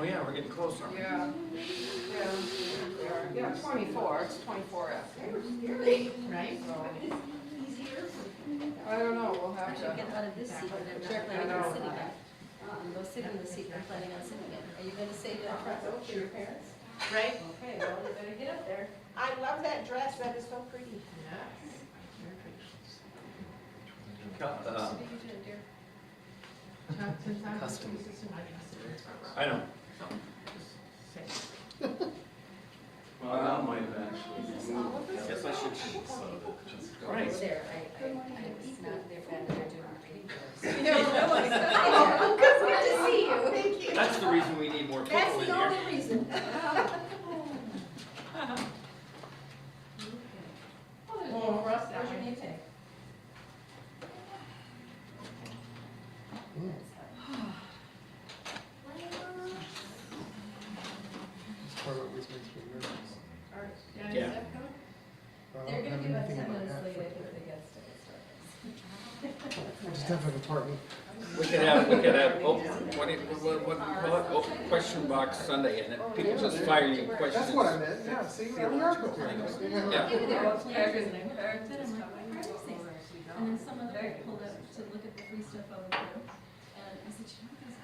yeah, we're getting closer. Yeah. Yeah, 24, it's 24F. Right? So, I don't know, we'll I have should to. get out of this seat, but I'm not planning on sitting in. Go sit in the seat I'm planning on sitting in. Are you gonna say that for your parents? Right? Okay, well, you better get up there. I love that dress, that is so pretty. Custom. I know. Well, that might actually. Guess I should. Right. There, it's not their friend, they're doing reading books. Oh, good to see you. Thank you. That's the reason we need more people That's in the here. only reason. Well, for us, Where's your name tag? It's part of what always makes me nervous. Yeah. I They're don't gonna have give us anything 10 about minutes that. late, I think they got started. I just have an apartment. We could have, what, question box Sunday, and then people just fire you questions. That's what I meant, yeah, see, we are prepared. Yeah. They were there, plans and they're good, I'm like, where are these things? And then some of them pulled up to look at the free stuff over there. And I said, you know what this is?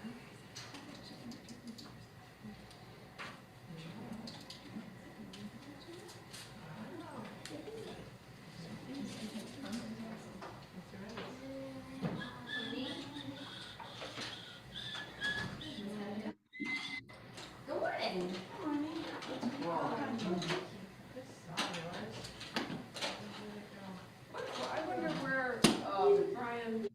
Good morning. I wonder where, Brian,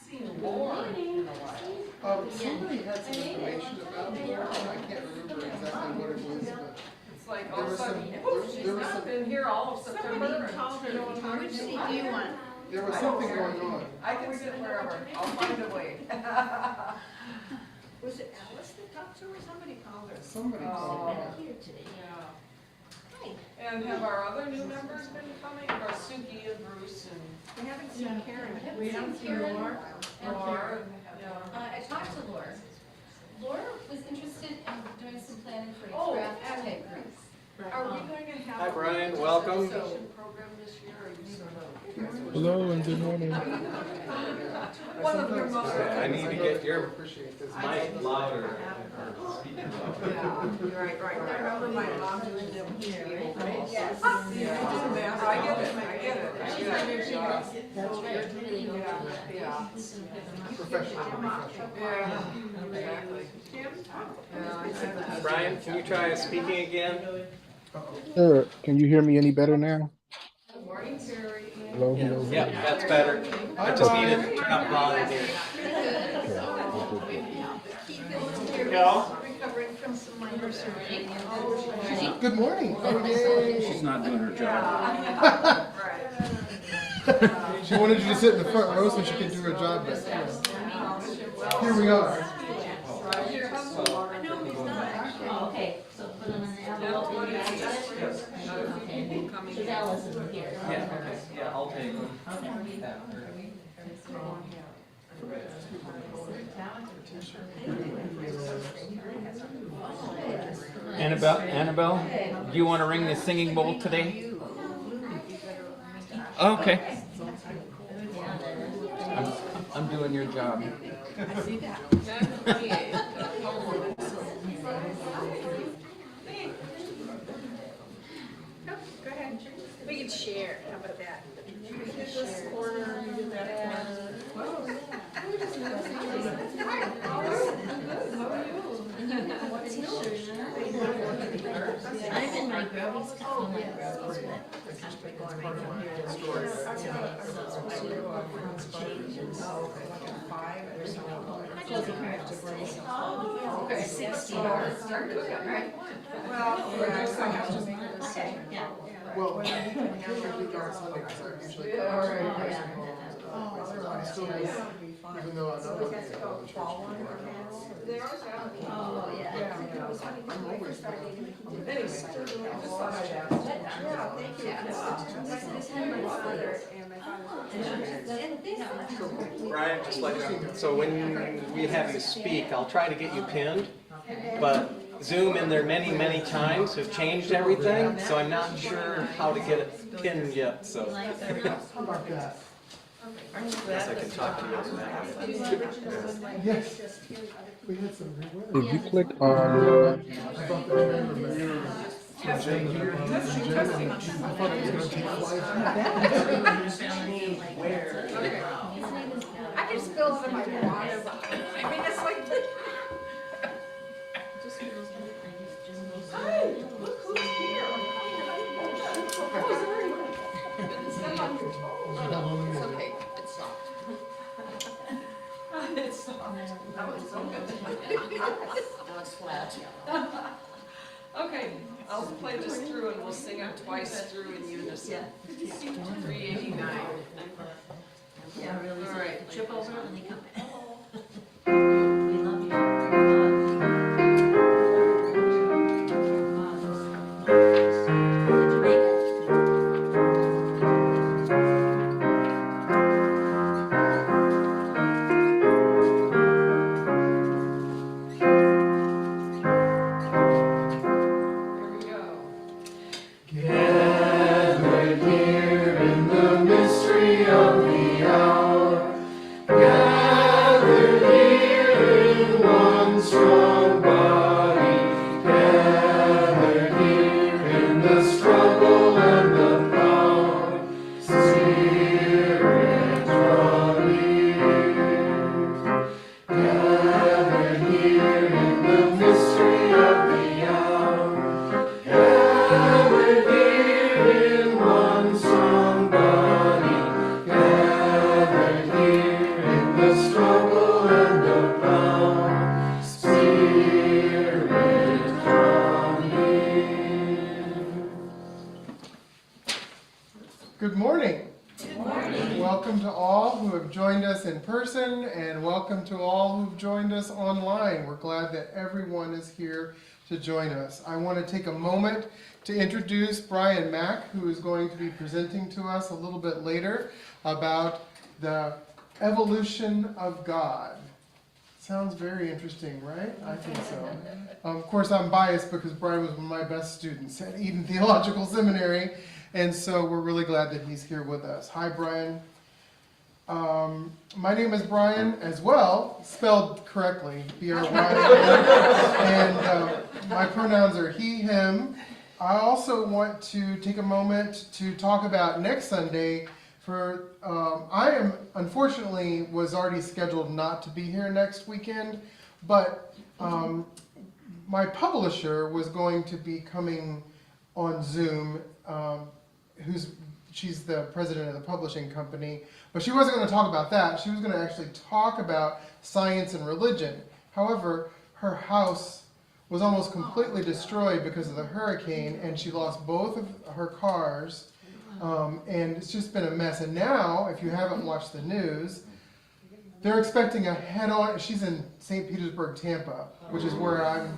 seen Laura in a while. Somebody had some information about it, I can't remember exactly what it was, but It's like all There of a was sudden, some- whoosh, she's there was not some- been here all of September. Somebody and called her, you know what I'm which seat talking do you about. want? there was something going on. I can sit wherever, I'll find a way. Was it Alice that talked to her, somebody called her? Somebody Oh. called Not me. here today. Yeah. Hi. And have our other new members been coming, or Suki and Bruce and We haven't seen Karen. We haven't seen Laura. Laura? Yeah. I talked to Laura. Laura was interested in doing some planning for Oh, a draft type groups. Are we going to have? Hi, a Brian, welcome. participation program this year, or you don't know? Hello and good morning. One of your most. I need to get your Appreciate this. mic louder. Yeah, right. I remember my mom doing them here, right? Yes. Yeah, I get it. That's right. Yeah, Professional. yeah, exactly. Yeah. Brian, can you try speaking again? Sure, can you hear me any better now? Good morning, Terry. Hello, hello. Yeah, that's better. I just needed to turn up volume here. Cal? Recovering from some minor surgery. Good morning. Oh, yay. She's not doing her job. Right. She wanted you to sit in the front row so she could do her job better. Here we are. Oh, okay, so put them in the envelope and you guys get it? Okay, because Alice isn't here. Yeah, I'll take them. Annabelle, do you want to ring the singing bowl today? Okay. I'm doing your job. Go ahead. We can share, how about that? You do this corner, you do that corner. I'm in my grubby stuff, I'm like grubby, but I'm going right from here to here. Closing parents. Okay. 60 hours. Start cooking, right? Well, I have to make a Okay, yeah. Well, we do our Sunday, because I usually. I'm still, even though I'm not looking at all the church people. They always have. Oh, yeah. I'm always there. Anyway, I just thought I'd ask. Yeah, thank you. This had my father and my father's. Brian, just let you know. So when we have you speak, I'll try to get you pinned. but Zoom in there many, many times have changed everything, so I'm not sure how to get it pinned yet, so. How about that? Guess I can talk to you guys about it. Yes. We had some great weather. If you click on I brought the trailer back. I thought it was going to take flight. I can spill some of my water bottle. I mean, it's like. Hi, look who's here. It's okay, it stopped. It stopped. That was so good. Now it's flat. Okay, I'll play this through and we'll sing it twice through in unison. 389. Yeah, really, All right. trip over and they come back. We love you. Here we go. Gathered here in the mystery of the hour, gathered here in one strong body, gathered here in the struggle and the power, Spirit draw near. Gathered here in the mystery of the hour, gathered here in one strong body, gathered here in the struggle and the power, Spirit draw near. Good morning. Good morning. Welcome to all who have joined us in person, and welcome to all who've joined us online. We're glad that everyone is here to join us. I want to take a moment to introduce Brian Mack, who is going to be presenting to us a little bit later about the evolution of God. Sounds very interesting, right? I think so. Of course, I'm biased because Brian was one of my best students at Eden Theological Seminary, and so we're really glad that he's here with us. Hi, Brian. My name is Brian as well, spelled correctly, B-R-Y-N, and my pronouns are he, him. I also want to take a moment to talk about next Sunday. I unfortunately was already scheduled not to be here next weekend, but my publisher was going to be coming on Zoom. She's the president of the publishing company, but she wasn't going to talk about that. She was going to actually talk about science and religion. However, her house was almost completely destroyed because of the hurricane, and she lost both of her cars, and it's just been a mess. And now, if you haven't watched the news, they're expecting a head-on. She's in St. Petersburg, Tampa, which is where I'm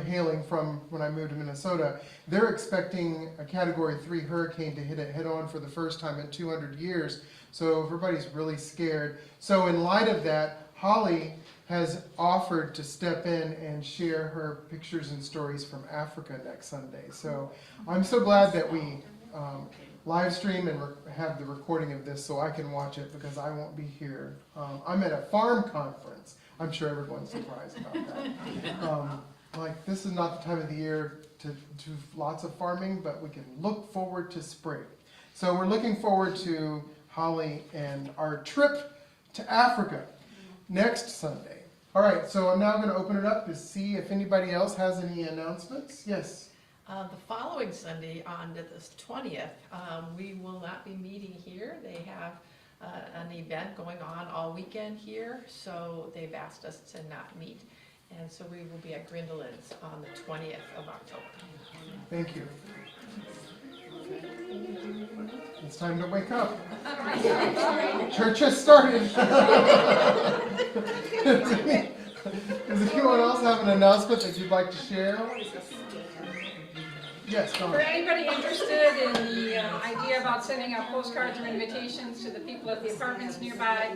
hailing from when I moved to Minnesota. They're expecting a Category 3 hurricane to hit it head-on for the first time in 200 years. So everybody's really scared. So in light of that, Holly has offered to step in and share her pictures and stories from Africa next Sunday. So I'm so glad that we live stream and have the recording of this so I can watch it because I won't be here. I'm at a farm conference. I'm sure everyone's surprised about that. Like, this is not the time of the year to do lots of farming, but we can look forward to spring. So we're looking forward to Holly and our trip to Africa next Sunday. All right, so I'm now going to open it up to see if anybody else has any announcements. Yes? The following Sunday, on the 20th, we will not be meeting here. They have an event going on all weekend here, so they've asked us to not meet. And so we will be at Grindelin's on the 20th of October. Thank you. It's time to wake up. Church has started. Does anyone else have an announcement that you'd like to share? Yes, go For ahead. anybody interested in the idea about sending out postcards or invitations to the people at the apartments nearby,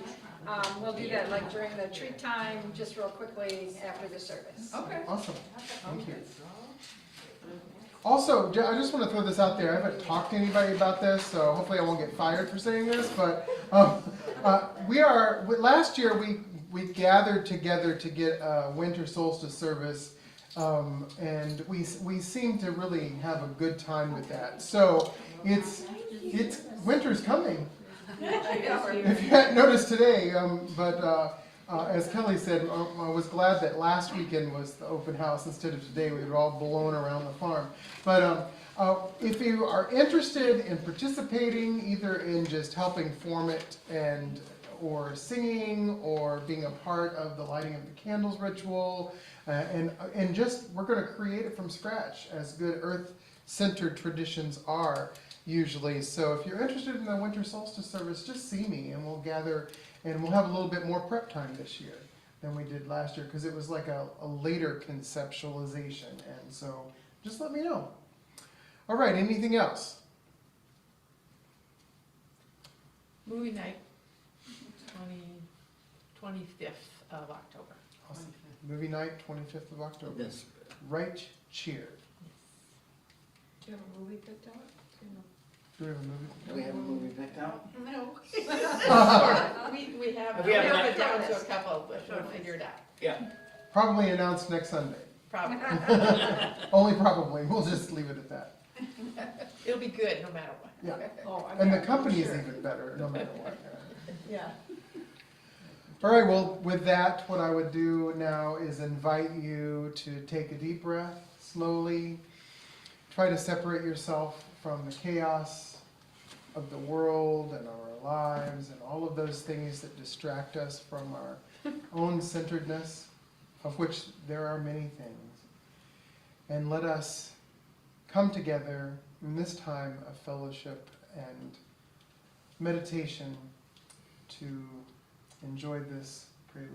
we'll do that like during the treat time, just real quickly after the service. Okay. Awesome. Thank you. Also, I just want to throw this out there. I haven't talked to anybody about this, so hopefully I won't get fired for saying this. But last year we gathered together to get a winter solstice service, and we seem to really have a good time with that. So it's winter's coming. If you hadn't noticed today, as Kelly said, I was glad that last weekend was the open house instead of today. We were all blown around the farm. But if you are interested in participating, either in just helping form it or singing or being a part of the lighting of the candles ritual, and just we're going to create it from scratch, as good earth-centered traditions are usually. So if you're interested in the winter solstice service, just see me and we'll gather. And we'll have a little bit more prep time this year than we did last year, because it was like a later conceptualization. And so just let me know. All right, anything else? Movie night, 25th of October. Awesome. Movie night, 25th of October. Yes. Right cheer. Do you have a movie picked out? Do we have a movie? Do we have a movie picked out? No. We have We have it down to a couple, but we'll figure it out. Yeah. Probably announced next Sunday. Probably. Only probably. We'll just leave it at that. It'll be good no matter what. Yeah. Oh, I And the mean, company is sure. even better, no matter what. Yeah. All right, well, with that, what I would do now is invite you to take a deep breath, slowly. Try to separate yourself from the chaos of the world and our lives and all of those things that distract us from our own centeredness, of which there are many things. And let us come together in this time of fellowship and meditation to enjoy this prelude.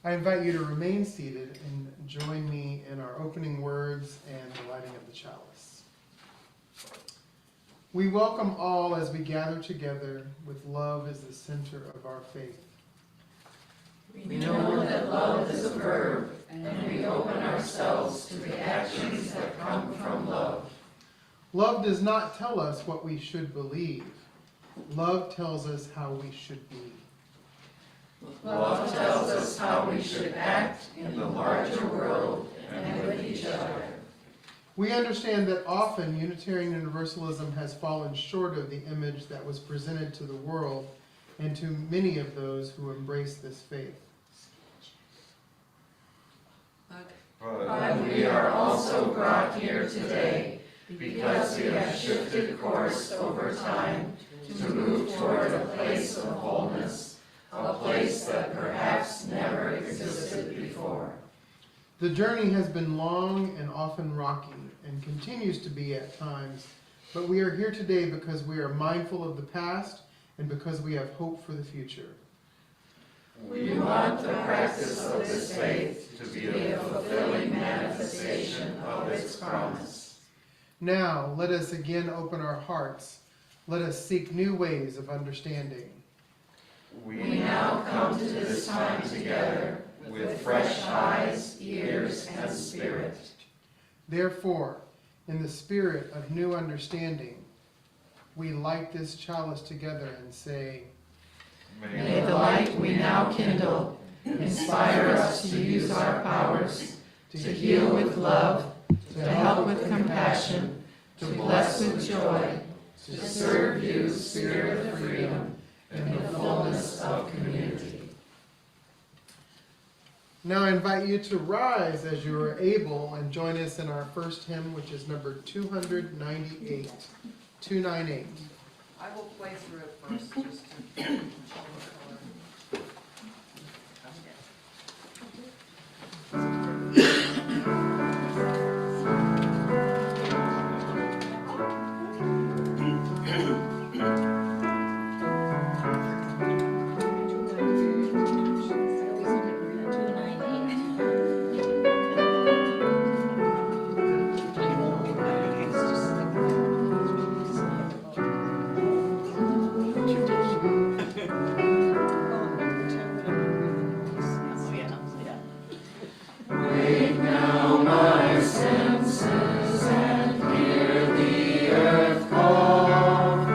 I invite you to remain seated and join me in our opening words and the lighting of the chalice. We welcome all as we gather together with love as the center of our faith. We know that love is a verb, and we open ourselves to the actions that come from love. Love does not tell us what we should believe. Love tells us how we should be. Love tells us how we should act in the larger world and with each other. We understand that often Unitarian Universalism has fallen short of the image that was presented to the world and to many of those who embrace this faith. But we are also brought here today because we have shifted course over time to move toward a place of wholeness, a place that perhaps never existed before. The journey has been long and often rocky, and continues to be at times, but we are here today because we are mindful of the past and because we have hope for the future. We want the practice of this faith to be a fulfilling manifestation of its promise. Now, let us again open our hearts. Let us seek new ways of understanding. We now come to this time together with fresh eyes, ears, and spirit. Therefore, in the spirit of new understanding, we light this chalice together and say, May the light we now kindle inspire us to use our powers to heal with love, to help with compassion, to bless with joy, to serve you, Spirit of freedom, in the fullness of community. Now I invite you to rise as you are able and join us in our first hymn, which is number 298. 298. I will play through it first, just to show the color. Wake now my senses and hear the earth call.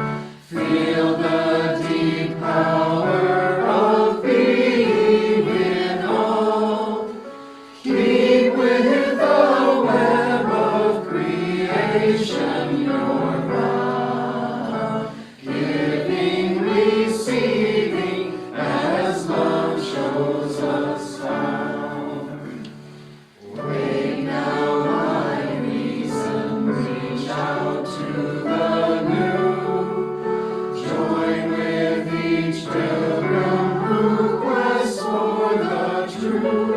Feel the deep power of being in all. Keep with the web of creation your vow. Giving, receiving, as love shows us how. Wake now, my reason, reach out to the new. Join with each pilgrim who quests for the true.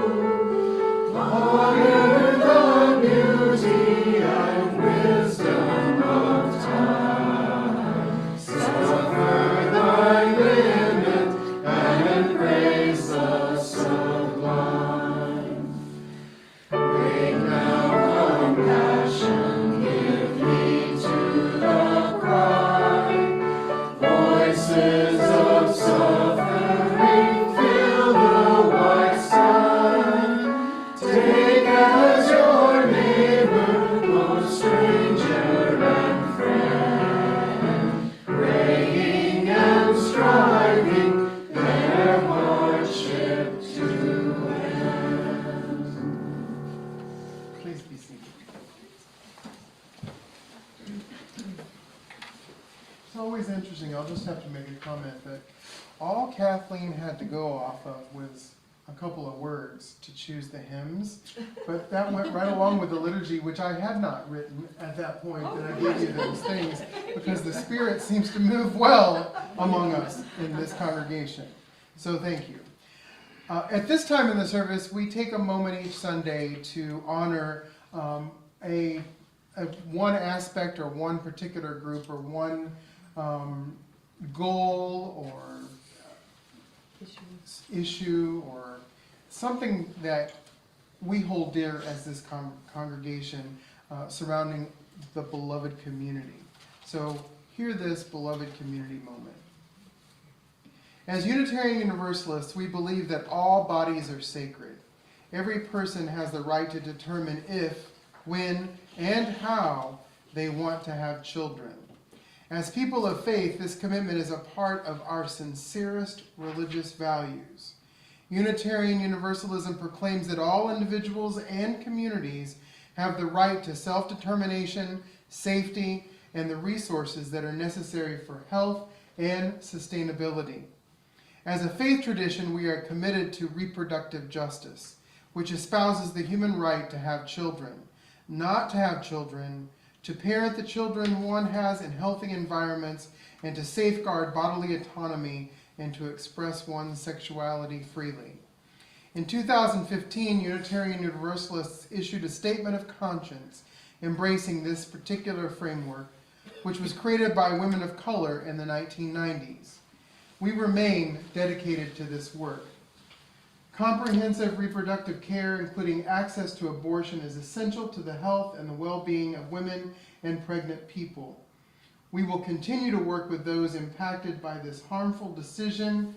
Honor the beauty and wisdom of time. Suffer thy limit and praise the sublime. Wake now, compassion, give heed to the cry. Voices of suffering fill the white sky. Take as your neighbor, both stranger and friend, praying and striving their hardship to end. Please be seated. It's always interesting. I'll just have to make a comment that all Kathleen had to go off of was a couple of words to choose the hymns, but that went right along with the liturgy, which I had not written at that point, that I gave you those things, because the Spirit seems to move well among us in this congregation. So thank you. At this time in the service, we take a moment each Sunday to honor a one aspect or one particular group or one goal or issue or something that we hold dear as this congregation surrounding the beloved community. So hear this beloved community moment. As Unitarian Universalists, we believe that all bodies are sacred. Every person has the right to determine if, when, and how they want to have children. As people of faith, this commitment is a part of our sincerest religious values. Unitarian Universalism proclaims that all individuals and communities have the right to self-determination, safety, and the resources that are necessary for health and sustainability. As a faith tradition, we are committed to reproductive justice, which espouses the human right to have children, not to have children, to parent the children one has in healthy environments, and to safeguard bodily autonomy and to express one's sexuality freely. In 2015, Unitarian Universalists issued a statement of conscience embracing this particular framework, which was created by women of color in the 1990s. We remain dedicated to this work. Comprehensive reproductive care, including access to abortion, is essential to the health and the well-being of women and pregnant people. We will continue to work with those impacted by this harmful decision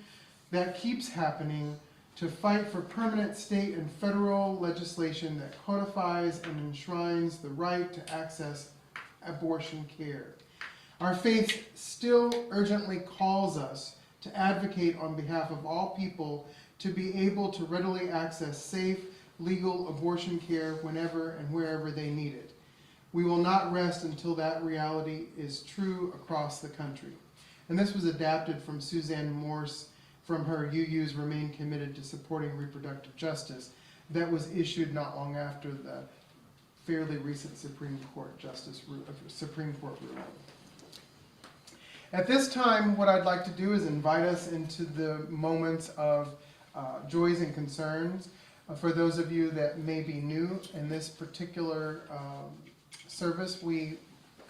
that keeps happening to fight for permanent state and federal legislation that codifies and enshrines the right to access abortion care. Our faith still urgently calls us to advocate on behalf of all people to be able to readily access safe, legal abortion care whenever and wherever they need it. We will not rest until that reality is true across the country. And this was adapted from Suzanne Morse from her UU's Remain Committed to Supporting Reproductive Justice that was issued not long after the fairly recent Supreme Court ruling. At this time, what I'd like to do is invite us into the moments of joys and concerns. For those of you that may be new in this particular service, we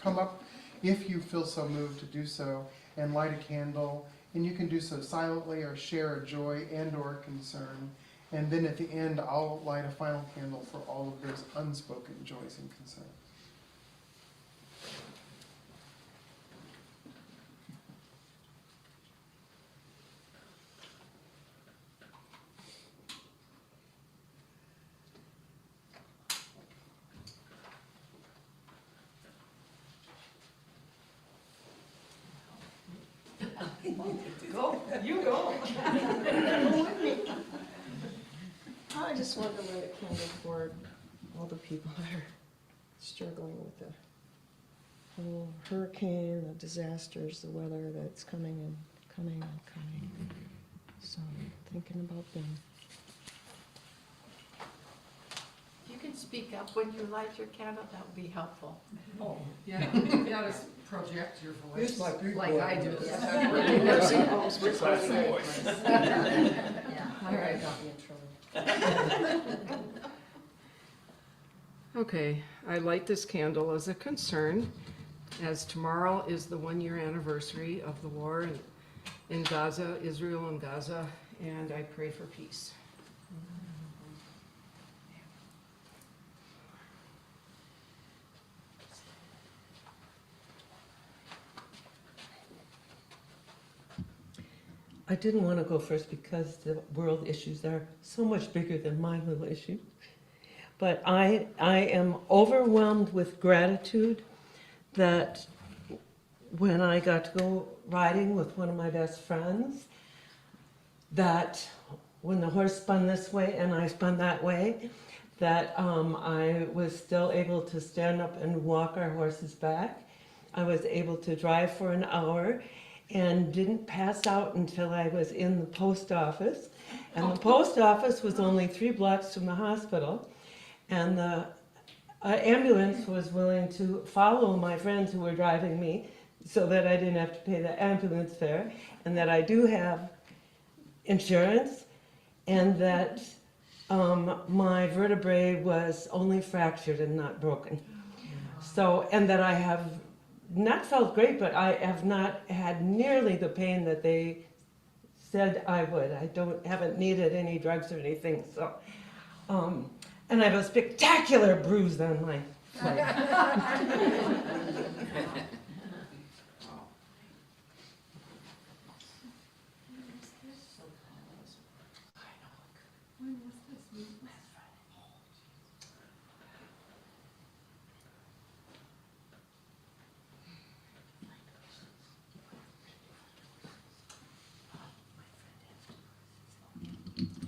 come up, if you feel so moved to do so, and light a candle, and you can do so silently or share a joy and or concern. And then at the end, I'll light a final candle for all of those unspoken joys and concerns. Go, you go. I just want to light a candle for all the people that are struggling with the whole hurricane, the disasters, the weather that's coming and coming and coming. So thinking about them. If you can speak up when you light your candle, that would be helpful. Oh, yeah, you gotta project your voice. Like I do. All right, got me in trouble. Okay, I light this candle as a concern, as tomorrow is the 1-year anniversary of the war in Gaza, Israel and Gaza, and I pray for peace. I didn't want to go first because the world issues are so much bigger than my little issue. But I am overwhelmed with gratitude that when I got to go riding with one of my best friends, that when the horse spun this way and I spun that way, that I was still able to stand up and walk our horses back. I was able to drive for an hour and didn't pass out until I was in the post office. And the post office was only 3 blocks from the hospital. And the ambulance was willing to follow my friends who were driving me so that I didn't have to pay the ambulance fare, and that I do have insurance, and that my vertebrae was only fractured and not broken. So, and that I have not felt great, but I have not had nearly the pain that they said I would. I haven't needed any drugs or anything. So, and I have a spectacular bruise on my foot.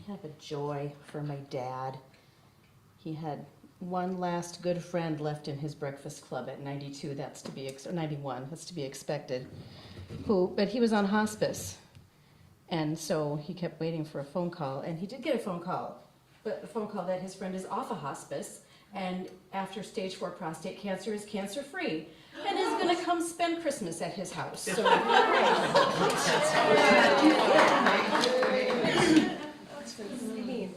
I have a joy for my dad. He had one last good friend left in his breakfast club at 92, that's to be, or 91, that's to be expected, but he was on hospice. And so he kept waiting for a phone call, and he did get a phone call, but the phone call that his friend is off of hospice, and after stage 4 prostate cancer is cancer-free, and is gonna come spend Christmas at his house. So, That's insane.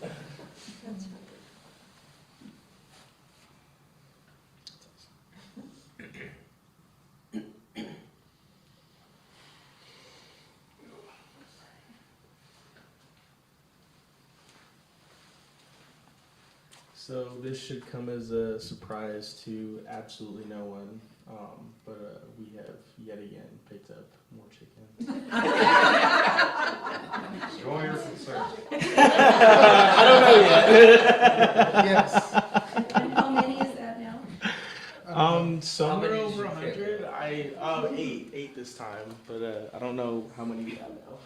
So this should come as a surprise to absolutely no one, but we have yet again picked up more chicken. Joy or concern? I don't know yet. Yes. And how many is that now? Some many are did over you pick? 100. Eight this time, but I don't know how many we have now.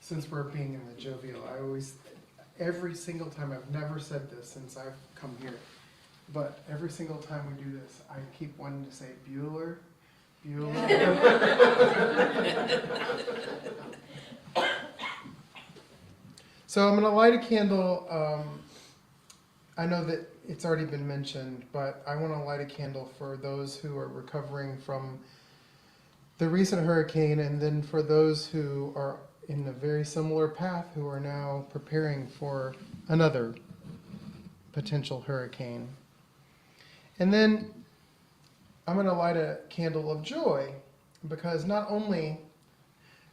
Since we're being in the jovial, I always, every single time, I've never said this since I've come here, but every single time we do this, I keep wanting to say Bueller, Bueller. So I'm gonna light a candle. I know that it's already been mentioned, but I want to light a candle for those who are recovering from the recent hurricane, and then for those who are in a very similar path who are now preparing for another potential hurricane. And then I'm going to light a candle of joy, because not only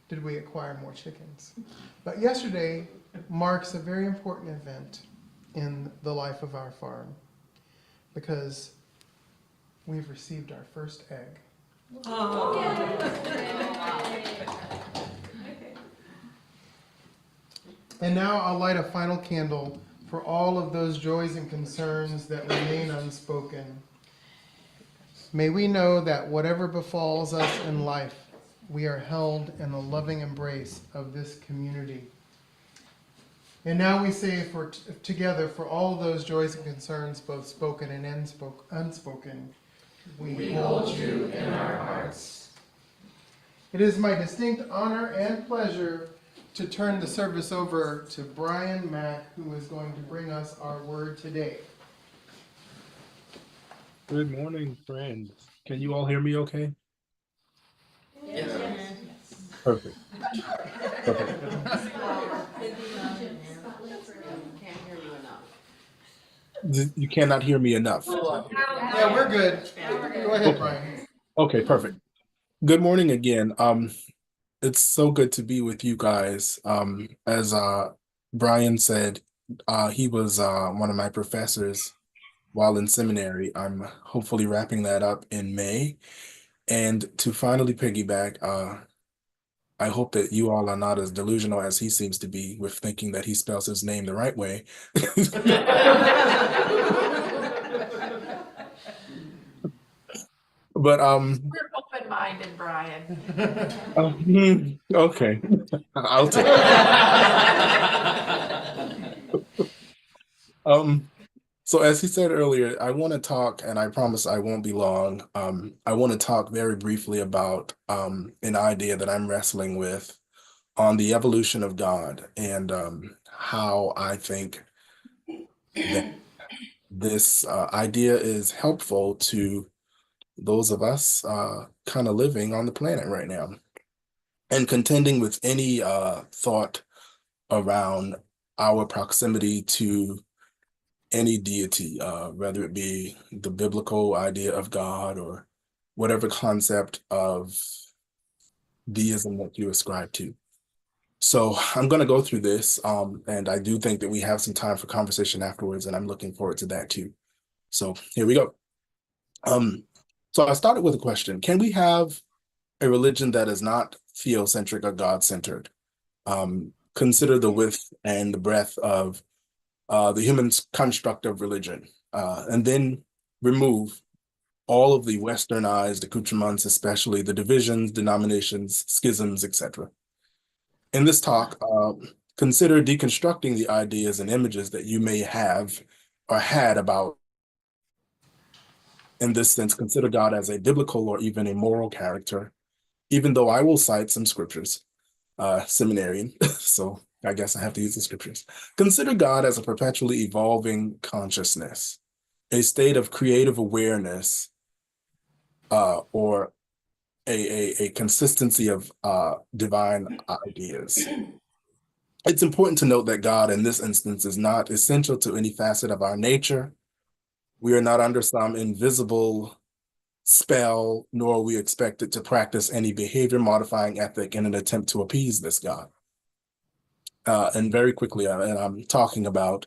did we acquire more chickens, but yesterday marks a very important event in the life of our farm, because we've received our first egg. And now I'll light a final candle for all of those joys and concerns that remain unspoken. May we know that whatever befalls us in life, we are held in the loving embrace of this community. And now we say together, for all those joys and concerns, both spoken and unspoken, we hold you in our hearts. It is my distinct honor and pleasure to turn the service over to Brian Mack, who is going to bring us our word today. Good morning, friends. Can you all hear me okay? Yes. Perfect. Perfect. You cannot hear me enough. Yeah, we're good. Go ahead, Brian. Okay, perfect. Good morning again. It's so good to be with you guys. As Brian said, he was one of my professors while in seminary. I'm hopefully wrapping that up in May. And to finally piggyback, I hope that you all are not as delusional as he seems to be with thinking that he spells his name the right way. But We're open-minded, Brian. okay, I'll take it. So as he said earlier, I want to talk, and I promise I won't be long. I want to talk very briefly about an idea that I'm wrestling with on the evolution of God, and how I think that this idea is helpful to those of us kind of living on the planet right now, and contending with any thought around our proximity to any deity, whether it be the biblical idea of God or whatever concept of deism that you ascribe to. So I'm going to go through this, and I do think that we have some time for conversation afterwards, and I'm looking forward to that too. So here we go. So I started with a question. Can we have a religion that is not theocentric or God-centered? Consider the width and the breadth of the human construct of religion, and then remove all of the westernized accoutrements, especially the divisions, denominations, schisms, etc. In this talk, consider deconstructing the ideas and images that you may have or had about. In this sense, consider God as a biblical or even a moral character, even though I will cite some scriptures, seminarian, so I guess I have to use the scriptures. Consider God as a perpetually evolving consciousness, a state of creative awareness, or a consistency of divine ideas. It's important to note that God in this instance is not essential to any facet of our nature, We are not under some invisible spell, nor are we expected to practice any behavior modifying ethic in an attempt to appease this God. And very quickly, and I'm talking about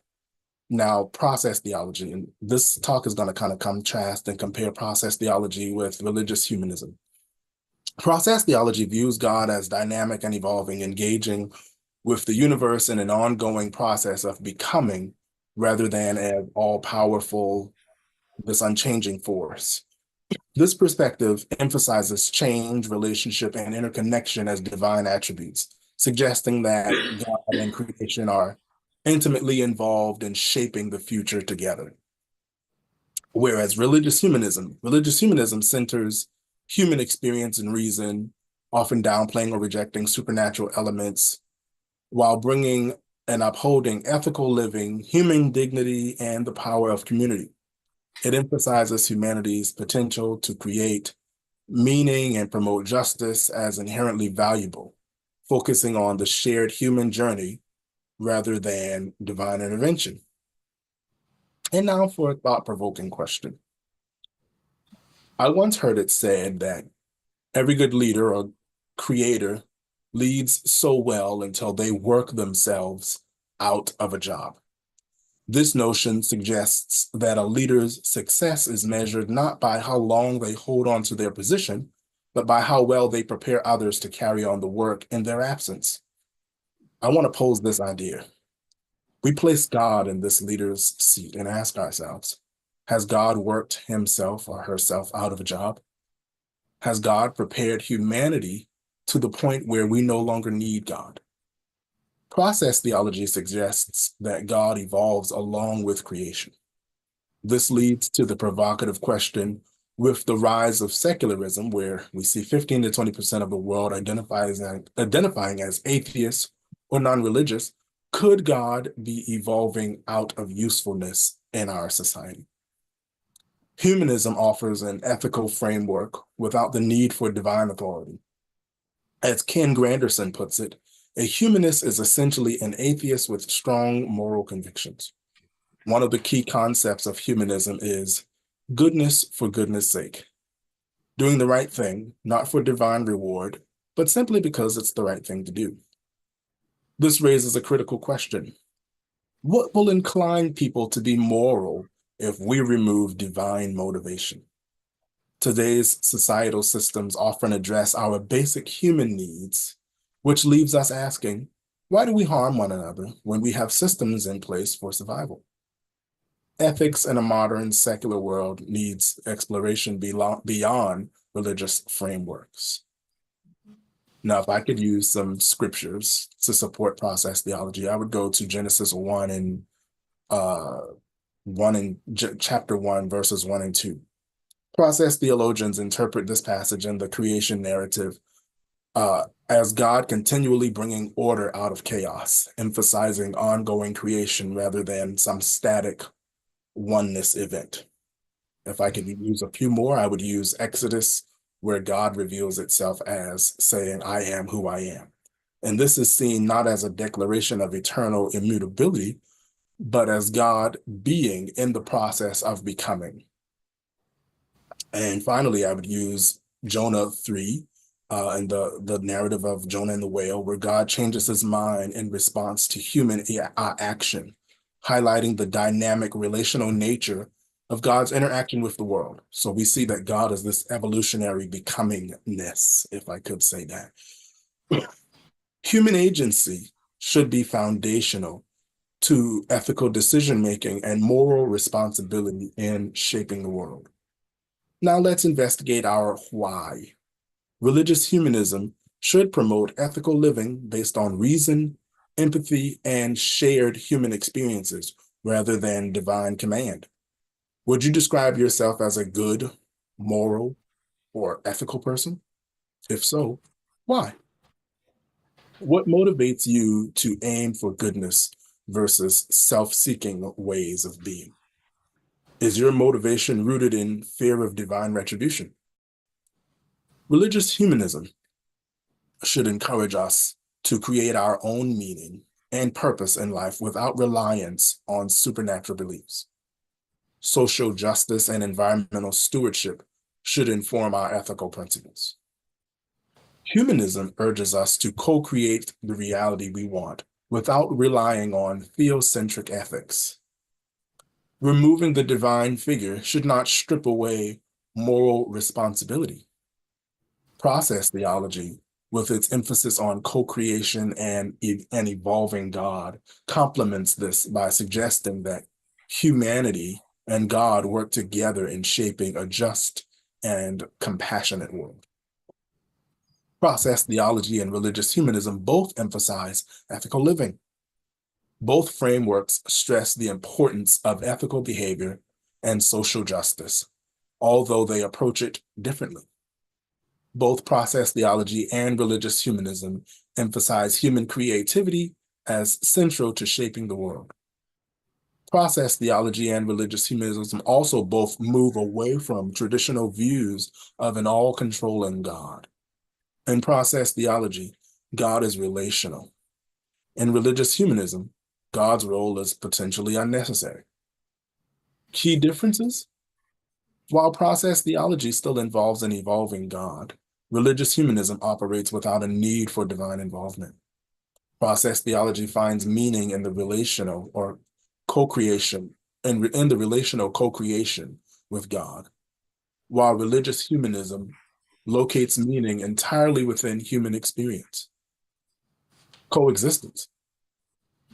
now process theology. And this talk is going to kind of contrast and compare process theology with religious humanism. Process theology views God as dynamic and evolving, engaging with the universe in an ongoing process of becoming rather than as all-powerful, this unchanging force. This perspective emphasizes change, relationship, and interconnection as divine attributes, suggesting that God and creation are intimately involved in shaping the future together. Whereas religious humanism centers human experience and reason, often downplaying or rejecting supernatural elements, while bringing and upholding ethical living, human dignity, and the power of community. It emphasizes humanity's potential to create meaning and promote justice as inherently valuable, focusing on the shared human journey rather than divine intervention. And now for a thought-provoking question. I once heard it said that every good leader or creator leads so well until they work themselves out of a job. This notion suggests that a leader's success is measured not by how long they hold on to their position, but by how well they prepare others to carry on the work in their absence. I want to pose this idea. We place God in this leader's seat and ask ourselves, has God worked himself or herself out of a job? Has God prepared humanity to the point where we no longer need God? Process theology suggests that God evolves along with creation. This leads to the provocative question, with the rise of secularism, where we see 15 to 20% of the world identifying as atheists or non-religious, could God be evolving out of usefulness in our society? Humanism offers an ethical framework without the need for divine authority. As Ken Granderson puts it, a humanist is essentially an atheist with strong moral convictions. One of the key concepts of humanism is goodness for goodness sake, doing the right thing, not for divine reward, but simply because it's the right thing to do. This raises a critical question. What will incline people to be moral if we remove divine motivation? Today's societal systems often address our basic human needs, which leaves us asking, why do we harm one another when we have systems in place for survival? Ethics in a modern secular world needs exploration beyond religious frameworks. Now, if I could use some scriptures to support process theology, I would go to Genesis 1 and chapter 1, verses 1 and 2. Process theologians interpret this passage in the creation narrative as God continually bringing order out of chaos, emphasizing ongoing creation rather than some static oneness event. If I could use a few more, I would use Exodus, where God reveals itself as saying, I am who I am. And this is seen not as a declaration of eternal immutability, but as God being in the process of becoming. And finally, I would use Jonah 3 and the narrative of Jonah and the whale, where God changes his mind in response to human action, highlighting the dynamic relational nature of God's interaction with the world. So we see that God is this evolutionary becomingness, if I could say that. Human agency should be foundational to ethical decision-making and moral responsibility in shaping the world. Now let's investigate our why. Religious humanism should promote ethical living based on reason, empathy, and shared human experiences rather than divine command. Would you describe yourself as a good, moral, or ethical person? If so, why? What motivates you to aim for goodness versus self-seeking ways of being? Is your motivation rooted in fear of divine retribution? Religious humanism should encourage us to create our own meaning and purpose in life without reliance on supernatural beliefs. social justice, and environmental stewardship should inform our ethical principles. Humanism urges us to co-create the reality we want without relying on theocentric ethics. Removing the divine figure should not strip away moral responsibility. Process theology, with its emphasis on co-creation and an evolving God, complements this by suggesting that humanity and God work together in shaping a just and compassionate world. Process theology and religious humanism both emphasize ethical living. Both frameworks stress the importance of ethical behavior and social justice, although they approach it differently. Both process theology and religious humanism emphasize human creativity as central to shaping the world. Process theology and religious humanism also both move away from traditional views of an all-controlling God. In process theology, God is relational. In religious humanism, God's role is potentially unnecessary. Key differences? While process theology still involves an evolving God, religious humanism operates without a need for divine involvement. Process theology finds meaning in the relational or co-creation, in the relational co-creation with God, while religious humanism locates meaning entirely within human experience. Coexistence.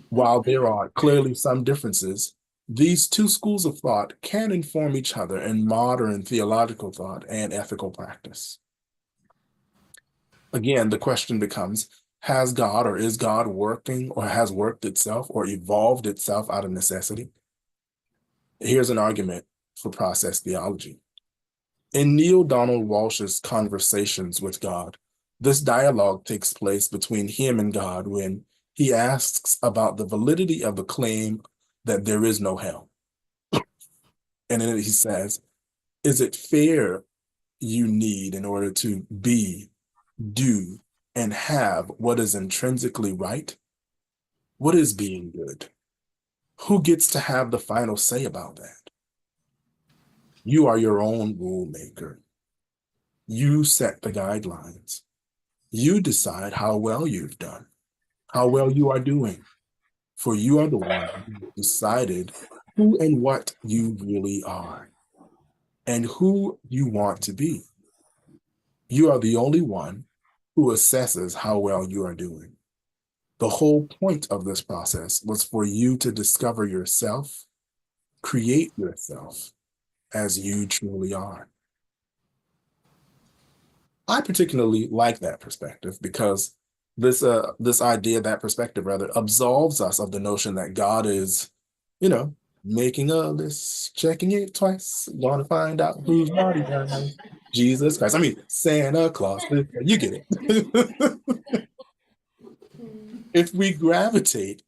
While there are clearly some differences, these two schools of thought can inform each other in modern theological thought and ethical practice. Again, the question becomes, has God or is God working or has worked itself or evolved itself out of necessity? Here's an argument for process theology. In Neil Donald Walsh's Conversations with God, this dialogue takes place between him and God when he asks about the validity of the claim that there is no hell. And then he says, is it fair you need in order to be, do, and have what is intrinsically right? What is being good? Who gets to have the final say about that? You are your own rule maker. You set the guidelines. You decide how well you've done, how well you are doing, for you are the one who decided who and what you really are and who you want to be. You are the only one who assesses how well you are doing. The whole point of this process was for you to discover yourself, create yourself as you truly are. I particularly like that perspective because this idea, that perspective rather, absolves us of the notion that God is, making a list, checking it twice, going to find out who's naughty or nice. Jesus Christ. I mean, Santa Claus, you get it. If we gravitate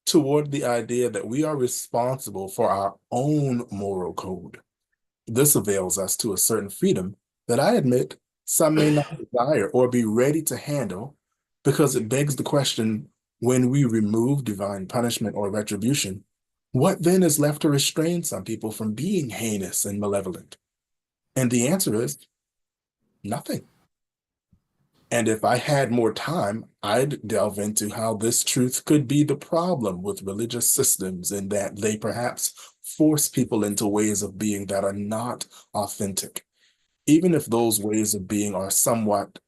toward the idea that we are responsible for our own moral code, this avails us to a certain freedom that I admit some may not desire or be ready to handle, because it begs the question, when we remove divine punishment or retribution, what then is left to restrain some people from being heinous and malevolent? And the answer is nothing. And if I had more time, I'd delve into how this truth could be the problem with religious systems, in that they perhaps force people into ways of being that are not authentic, even if those ways of being are somewhat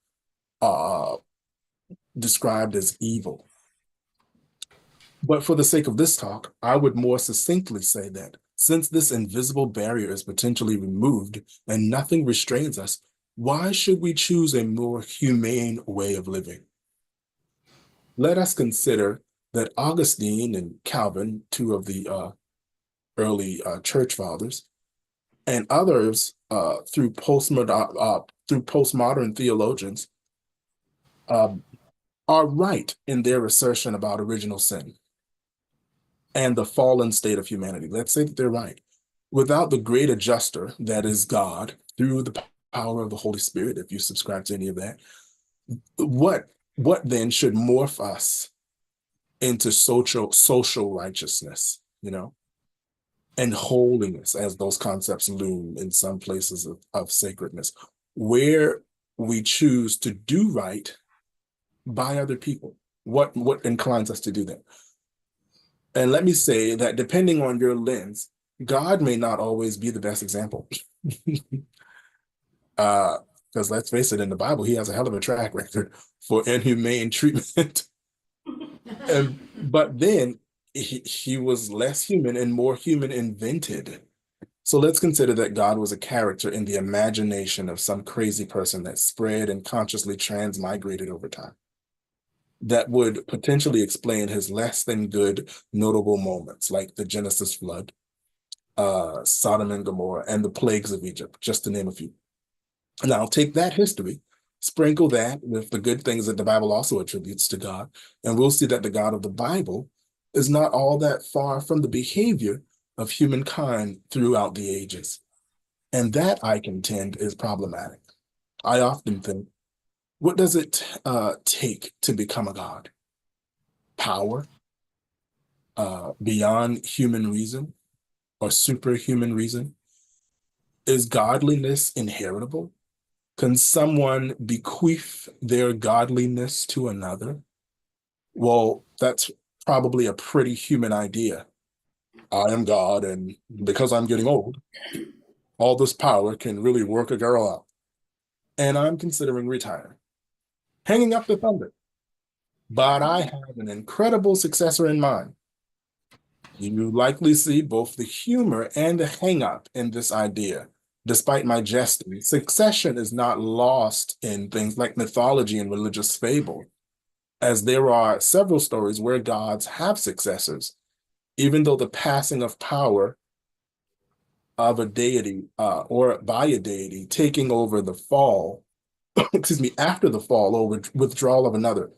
described as evil. But for the sake of this talk, I would more succinctly say that since this invisible barrier is potentially removed and nothing restrains us, why should we choose a more humane way of living? Let us consider that Augustine and Calvin, two of the early church fathers, and others through postmodern theologians, are right in their assertion about original sin and the fallen state of humanity. Let's say that they're right. Without the great adjuster that is God, through the power of the Holy Spirit, if you subscribe to any of that, what then should morph us into social righteousness, and holiness as those concepts loom in some places of sacredness, where we choose to do right by other people. What inclines us to do that? And let me say that depending on your lens, God may not always be the best example. Because let's face it, in the Bible, he has a hell of a track record for inhumane treatment. But then he was less human and more human invented. So let's consider that God was a character in the imagination of some crazy person that spread and consciously transmigrated over time. That would potentially explain his less than good notable moments, like the Genesis flood, Sodom and Gomorrah, and the plagues of Egypt, just to name a few. Now, take that history, sprinkle that with the good things that the Bible also attributes to God, and we'll see that the God of the Bible is not all that far from the behavior of humankind throughout the ages. And that, I contend, is problematic. I often think, what does it take to become a God? Power beyond human reason or superhuman reason? Is godliness inheritable? Can someone bequeath their godliness to another? Well, that's probably a pretty human idea. I am God, and because I'm getting old, all this power can really work a girl out. And I'm considering retiring, hanging up the thunder. But I have an incredible successor in mind. You likely see both the humor and the hang-up in this idea. Despite my jesting, succession is not lost in things like mythology and religious fable, as there are several stories where gods have successors, even though the passing of power of a deity or by a deity taking over the fall, excuse me, after the fall or withdrawal of another.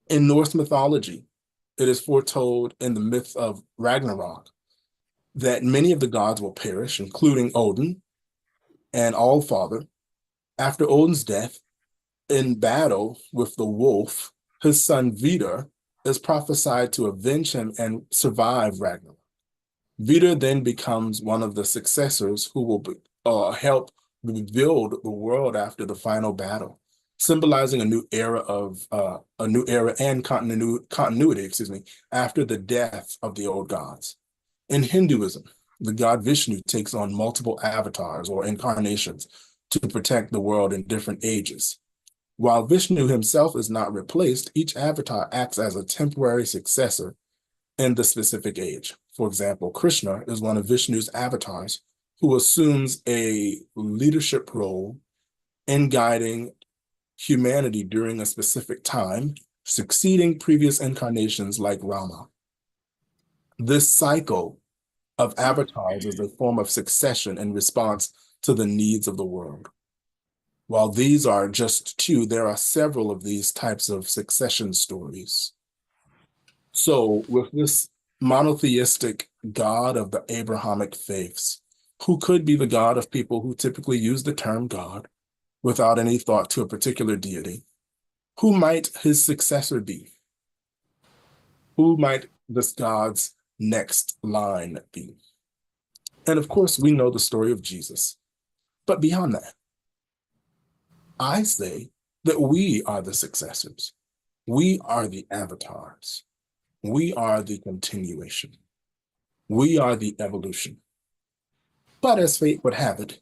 In Norse mythology, it is foretold in the myth of Ragnarok that many of the gods will perish, including Odin and Allfather. After Odin's death, in battle with the wolf, his son Vidar is prophesied to avenge him and survive Ragnarok. Vidar then becomes one of the successors who will help rebuild the world after the final battle, symbolizing a new era and continuity, after the death of the old gods. In Hinduism, the god Vishnu takes on multiple avatars or incarnations to protect the world in different ages. While Vishnu himself is not replaced, each avatar acts as a temporary successor in the specific age. For example, Krishna is one of Vishnu's avatars who assumes a leadership role in guiding humanity during a specific time, succeeding previous incarnations like Rama. This cycle of avatars is a form of succession in response to the needs of the world. While these are just two, there are several of these types of succession stories. So with this monotheistic God of the Abrahamic faiths, who could be the God of people who typically use the term God without any thought to a particular deity, who might his successor be? Who might this God's next line be? And of course, we know the story of Jesus. But beyond that, I say that we are the successors. We are the avatars. We are the continuation. We are the evolution. But as fate would have it,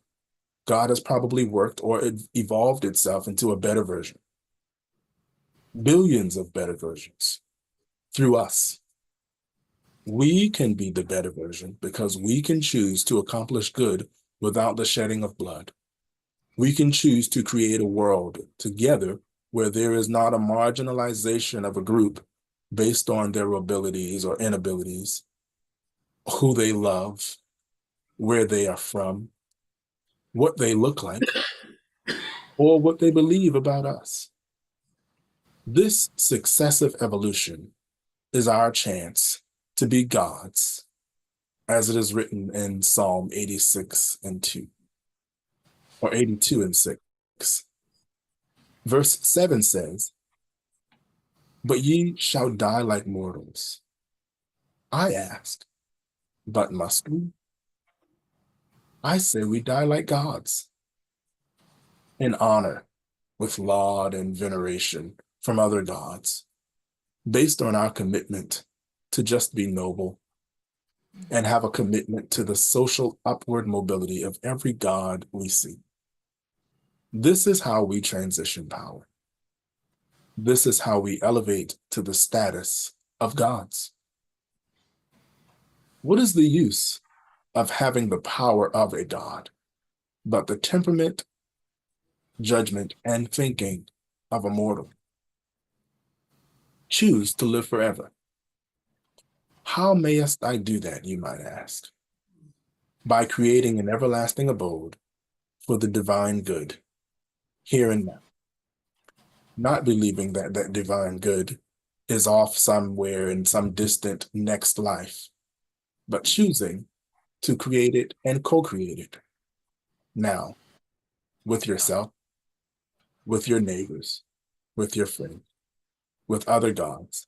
God has probably worked or evolved itself into a better version. Billions of better versions through us. We can be the better version because we can choose to accomplish good without the shedding of blood. We can choose to create a world together where there is not a marginalization of a group based on their abilities or inabilities, who they love, where they are from, what they look like, or what they believe about us. This successive evolution is our chance to be gods, as it is written in Psalm 86:2, or 82:6. Verse 7 says, "But ye shall die like mortals." I ask, But must we? I say we die like gods, in honor, with laud and veneration from other gods, based on our commitment to just be noble and have a commitment to the social upward mobility of every god we see. This is how we transition power. This is how we elevate to the status of gods. What is the use of having the power of a god, but the temperament, judgment, and thinking of a mortal? Choose to live forever. How mayest I do that, you might ask? By creating an everlasting abode for the divine good, here and now. Not believing that that divine good is off somewhere in some distant next life, but choosing to create it and co-create it now, with yourself, with your neighbors, with your friends, with other gods,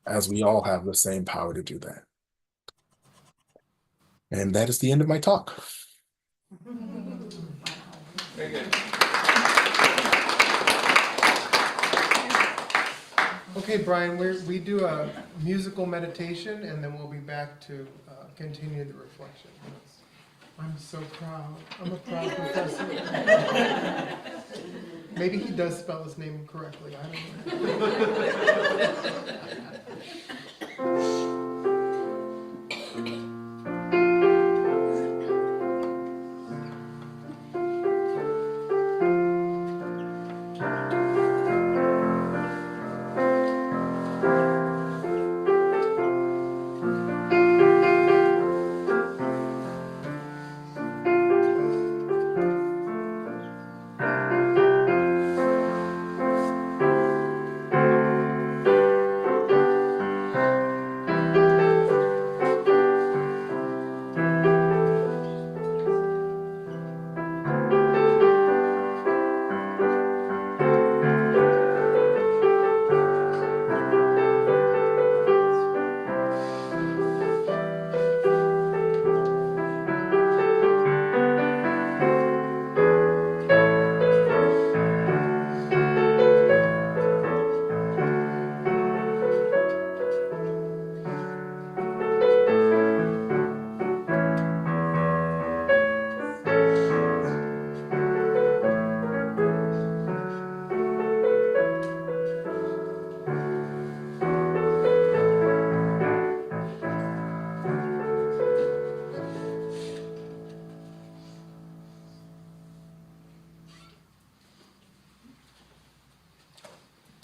as we all have the same power to do that. And that is the end of my talk. Very good. Okay, Brian, we do a musical meditation, and then we'll be back to continue the reflection. I'm so proud. I'm a proud professor. Maybe he does spell his name correctly. I don't know.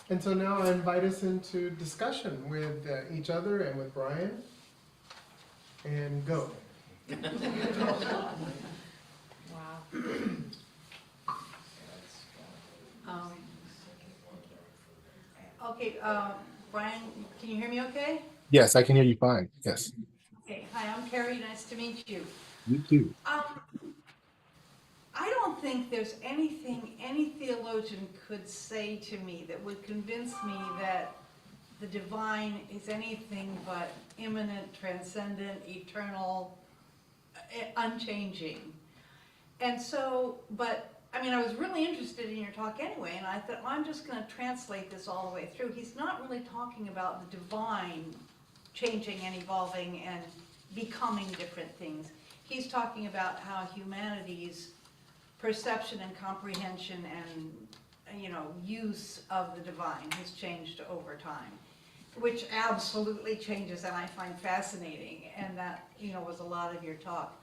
And so now I invite us into discussion with each other and with Brian. And go. Wow. Okay, Brian, can you hear me okay? Yes, I can hear you fine. Yes. Okay, hi, I'm Carrie, nice to meet you. You too. I don't think there's anything any theologian could say to me that would convince me that the divine is anything but immanent, transcendent, eternal, unchanging. And so, but, I mean, I was really interested in your talk anyway, and I thought, well, I'm just going to translate this all the way through. He's not really talking about the divine changing and evolving and becoming different things. He's talking about how humanity's perception and comprehension and, you know, use of the divine has changed over time, which absolutely changes and I find fascinating, and that, you know, was a lot of your talk.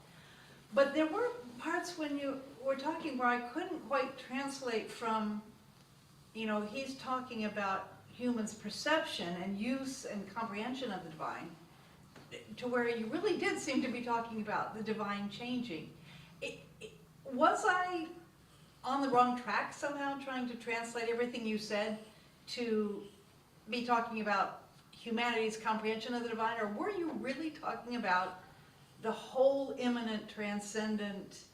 But there were parts when you were talking where I couldn't quite translate from, you know, he's talking about humans' perception and use and comprehension of the divine, to where you really did seem to be talking about the divine changing. Was I on the wrong track somehow, trying to translate everything you said to be talking about humanity's comprehension of the divine, or were you really talking about the whole immanent, transcendent,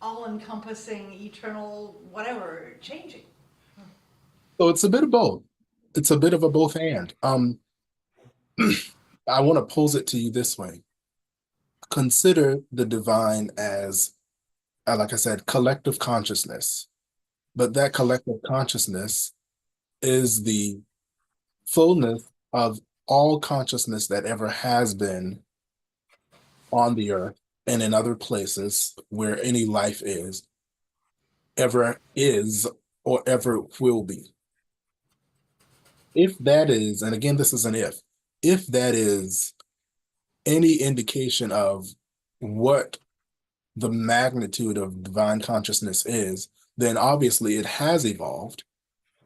all-encompassing, eternal, whatever, changing? So it's a bit of both. It's a bit of a both and. I want to pose it to you this way. consider the divine as, like I said, collective consciousness. But that collective consciousness is the fullness of all consciousness that ever has been on the earth and in other places where any life ever is, or ever will be. If that is, and again, this is an if that is any indication of what the magnitude of divine consciousness is, then obviously it has evolved.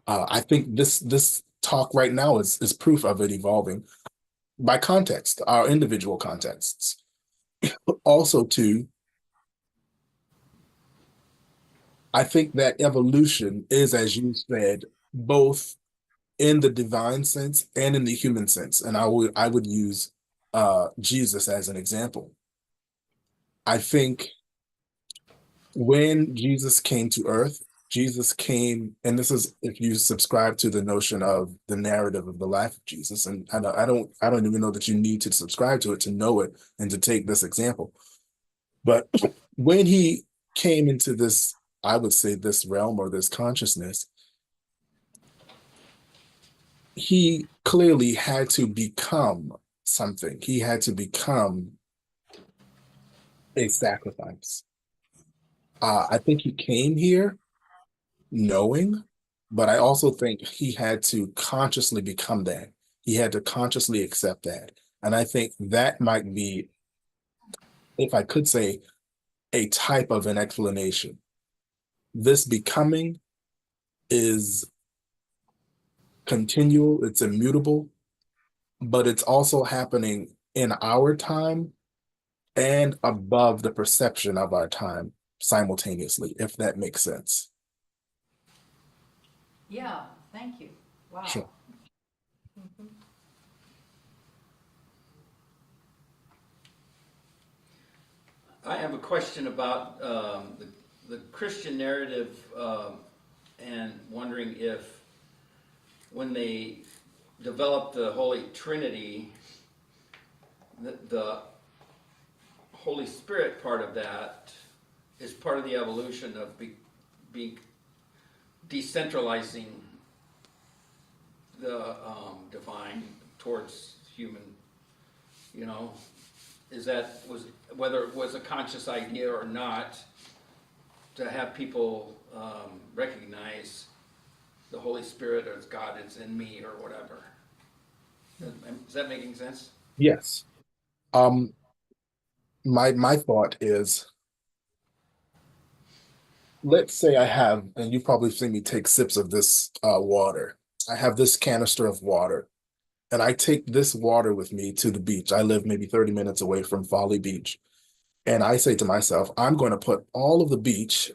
I think this talk right now is proof of it evolving by context, our individual contexts. Also, too, I think that evolution is, as you said, both in the divine sense and in the human sense. And I would use Jesus as an example. I think when Jesus came to earth, Jesus came, and this is if you subscribe to the notion of the narrative of the life of Jesus, and I don't even know that you need to subscribe to it to know it and to take this example. But when he came into this, I would say this realm or this consciousness, he clearly had to become something. He had to become a sacrifice. I think he came here knowing, but I also think he had to consciously become that. He had to consciously accept that. And I think that might be, if I could say, a type of an explanation. This becoming is continual, it's immutable, but it's also happening in our time and above the perception of our time simultaneously, if that makes sense. Yeah, thank you. Wow. Sure. I have a question about the Christian narrative, and wondering if when they developed the Holy Trinity, the Holy Spirit part of that is part of the evolution of being decentralizing the divine towards human, whether it was a conscious idea or not, to have people recognize the Holy Spirit as God is in me or whatever. Is that making sense? Yes. My thought is, let's say I have, and you've probably seen me take sips of this water. I have this canister of water, and I take this water with me to the beach. I live maybe 30 minutes away from Folly Beach. And I say to myself, I'm going to put all of the beach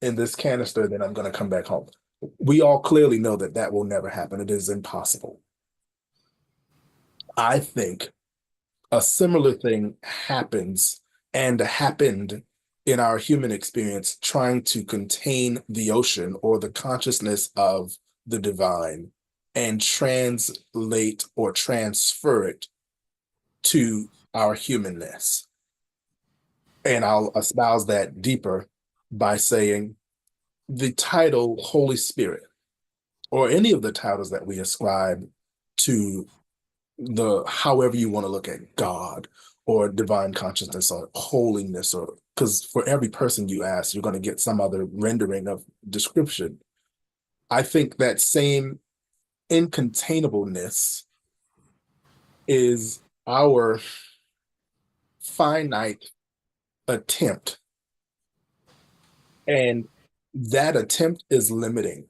in this canister, then I'm going to come back home. We all clearly know that that will never happen. It is impossible. I think a similar thing happens and happened in our human experience, trying to contain the ocean or the consciousness of the divine and translate or transfer it to our humanness. And I'll espouse that deeper by saying the title Holy Spirit, or any of the titles that we ascribe to the, however you want to look at God or divine consciousness or holiness, or because for every person you ask, you're going to get some other rendering of description. I think that same incontainableness is our finite attempt, and that attempt is limiting.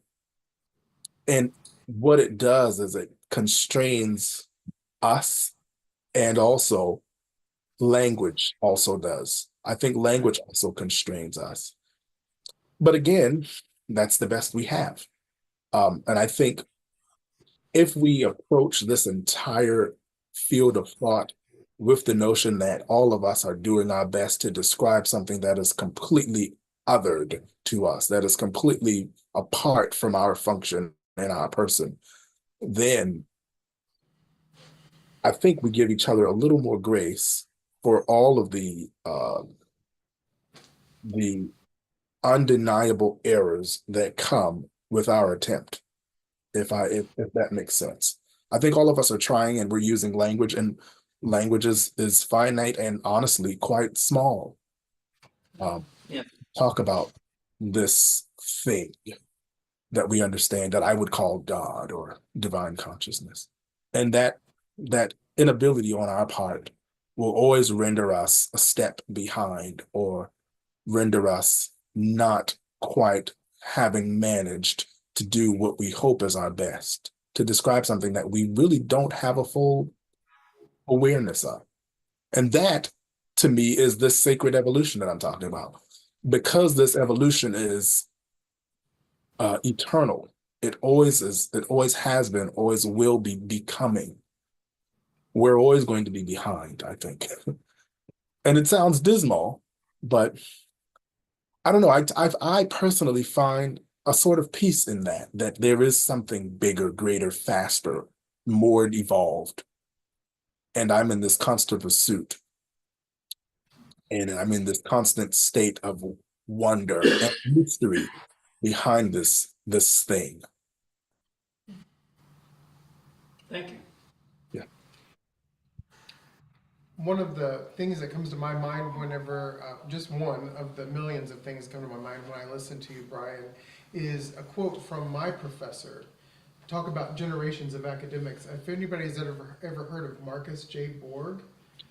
And what it does is it constrains us, and also language also does. I think language also constrains us. But again, that's the best we have. And I think if we approach this entire field of thought with the notion that all of us are doing our best to describe something that is completely othered to us, that is completely apart from our function and our person, then I think we give each other a little more grace for all of the undeniable errors that come with our attempt, if that makes sense. I think all of us are trying and we're using language, and language is finite and honestly quite small. Yeah. Talk about this thing that we understand that I would call God or divine consciousness. And that inability on our part will always render us a step behind, or render us not quite having managed to do what we hope is our best, to describe something that we really don't have a full awareness of. And that, to me, is this sacred evolution that I'm talking about. Because this evolution is eternal, it always is, it always has been, always will be becoming. We're always going to be behind, I think. And it sounds dismal, but I don't know. I personally find a sort of peace in that there is something bigger, greater, faster, more evolved. And I'm in this constant pursuit. And I'm in this constant state of wonder and mystery behind this thing. Thank you. Yeah. One of the things that comes to my mind whenever, just one of the millions of things come to my mind when I listen to you, Brian, is a quote from my professor. Talk about generations of academics. If anybody's ever heard of Marcus J. Borg.